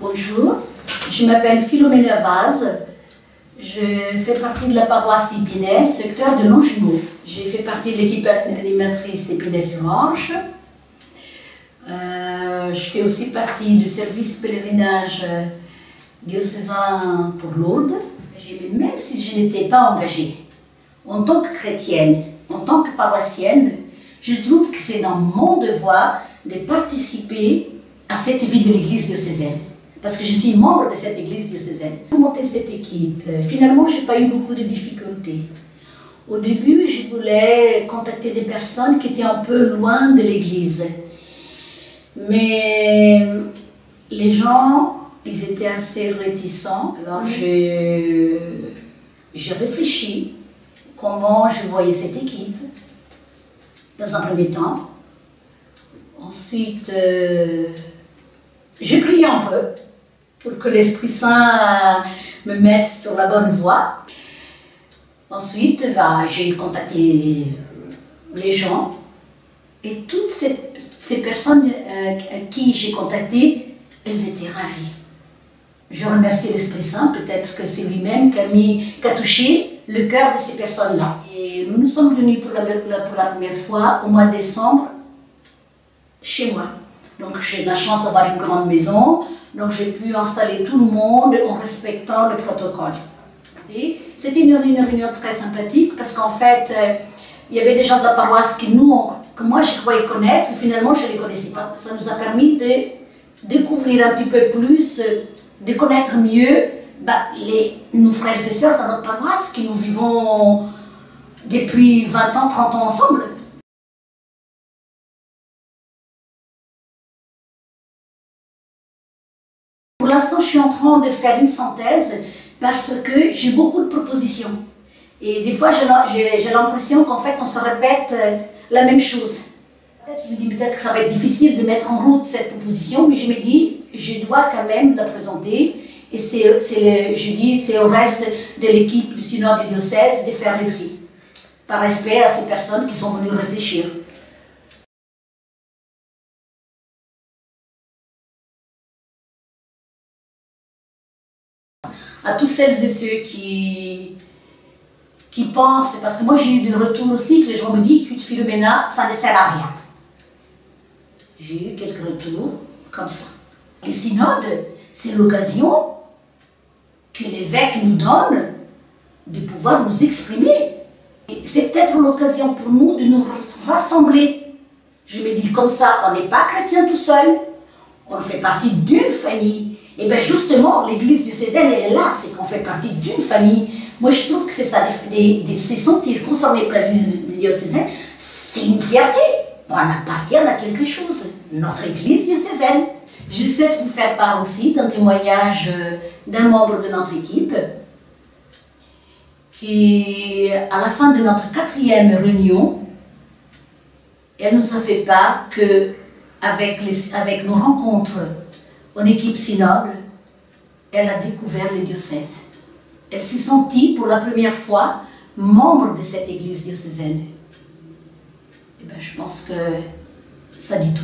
Bonjour, je m'appelle Philomena Vaz, je fais partie de la paroisse d'Épinay, secteur de Longjumeau. J'ai fait partie de l'équipe animatrice d'Épinay-sur-Orge. Je fais aussi partie du service pèlerinage diocésain pour Lourdes. Même si je n'étais pas engagée, en tant que chrétienne, en tant que paroissienne, je trouve que c'est dans mon devoir de participer à cette vie de l'église diocésaine. Parce que je suis membre de cette église diocésaine. Pour monter cette équipe, finalement, je n'ai pas eu beaucoup de difficultés. Au début, je voulais contacter des personnes qui étaient un peu loin de l'église. Mais les gens, ils étaient assez réticents. Alors j'ai réfléchi comment je voyais cette équipe, dans un premier temps. Ensuite, j'ai prié un peu pour que l'Esprit Saint me mette sur la bonne voie. Ensuite, j'ai contacté les gens et toutes ces personnes à qui j'ai contacté, elles étaient ravies. Je remercie l'Esprit Saint, peut-être que c'est lui-même qui a touché le cœur de ces personnes-là. Et nous nous sommes venus pour la première fois au mois de décembre chez moi. Donc j'ai de la chance d'avoir une grande maison, donc j'ai pu installer tout le monde en respectant le protocole. C'était une réunion très sympathique parce qu'en fait, il y avait des gens de la paroisse que moi je croyais connaître, et finalement je ne les connaissais pas. Ça nous a permis de découvrir un petit peu plus, de connaître mieux nos frères et sœurs dans notre paroisse, que nous vivons depuis 20 ans, 30 ans ensemble. Pour l'instant, je suis en train de faire une synthèse parce que j'ai beaucoup de propositions. Et des fois, j'ai l'impression qu'en fait, on se répète la même chose. Je me dis peut-être que ça va être difficile de mettre en route cette proposition, mais je me dis, je dois quand même la présenter. Et c'est au reste de l'équipe du synode du diocèse de faire le tri, par respect à ces personnes qui sont venues réfléchir. À tous celles et ceux qui pensent, parce que moi j'ai eu des retours aussi, que les gens me disent que Philomena, ça ne sert à rien. J'ai eu quelques retours comme ça. Les synodes, c'est l'occasion que l'évêque nous donne de pouvoir nous exprimer. C'est peut-être l'occasion pour nous de nous rassembler. Je me dis comme ça, on n'est pas chrétien tout seul, on fait partie d'une famille. Et bien justement, l'église diocésaine, elle est là, c'est qu'on fait partie d'une famille. Moi je trouve que c'est ça, se sentir concerné par l'église diocésaine, c'est une fierté. On appartient à quelque chose, notre église diocésaine. Je souhaite vous faire part aussi d'un témoignage d'un membre de notre équipe qui, à la fin de notre 4e réunion, elle nous a fait part qu'avec nos rencontres en équipe synode, elle a découvert le diocèse. Elle s'est sentie pour la première fois membre de cette église diocésaine. Et bien, je pense que ça dit tout.